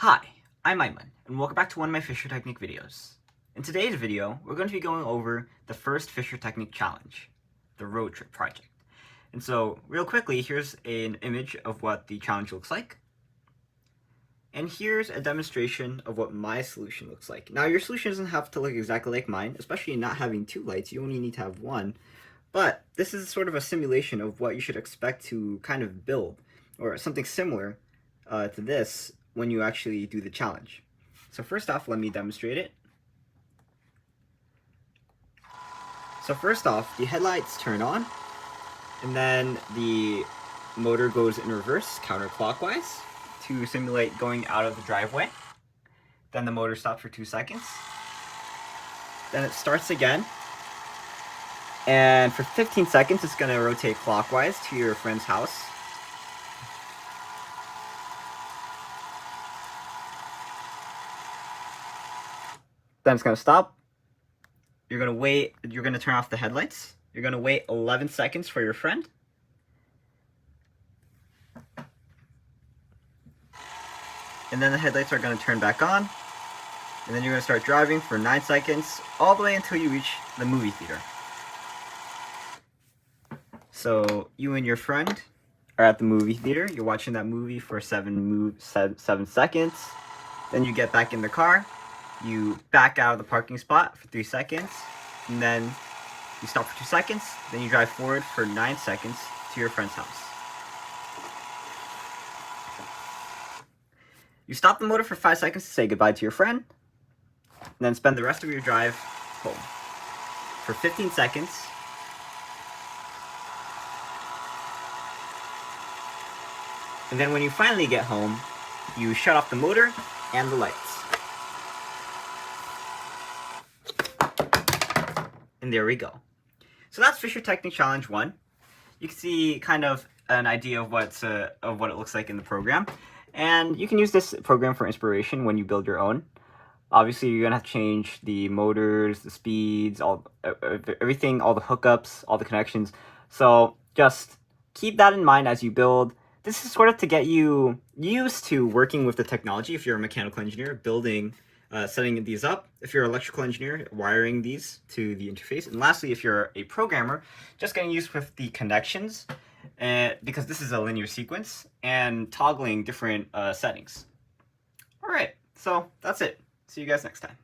Hi, I'm Aiman, and welcome back to one of my FischerTechnik videos. In today's video, we're going to be going over the first FischerTechnik Challenge, the road trip project. And so, real quickly, here's an image of what the challenge looks like. And here's a demonstration of what my solution looks like. Now, your solution doesn't have to look exactly like mine, especially not having two lights. You only need to have one. But this is sort of a simulation of what you should expect to kind of build, or something similar to this when you actually do the challenge. So first off, let me demonstrate it. So first off, the headlights turn on, and then the motor goes in reverse, counterclockwise, to simulate going out of the driveway. Then the motor stops for 2 seconds. Then it starts again, and for 15 seconds it's going to rotate clockwise to your friend's house. Then it's going to stop. You're going to wait, you're going to turn off the headlights. You're going to wait 11 seconds for your friend. And then the headlights are going to turn back on. And then you're going to start driving for 9 seconds, all the way until you reach the movie theater. So you and your friend are at the movie theater. You're watching that movie for 7 seconds. Then you get back in the car. You back out of the parking spot for 3 seconds, and then you stop for 2 seconds, then you drive forward for 9 seconds to your friend's house. You stop the motor for 5 seconds to say goodbye to your friend, and then spend the rest of your drive home for 15 seconds. And then when you finally get home, you shut off the motor and the lights. And there we go. So that's FischerTechnik Challenge 1. You can see kind of an idea of what it looks like in the program. And you can use this program for inspiration when you build your own. Obviously, you're going to have to change the motors, the speeds, everything, all the hookups, all the connections. So just keep that in mind as you build. This is sort of to get you used to working with the technology if you're a mechanical engineer, building setting these up. If you're an electrical engineer, wiring these to the interface. And lastly, if you're a programmer, just getting used with the connections, because this is a linear sequence, and toggling different settings. All right, so that's it. See you guys next time.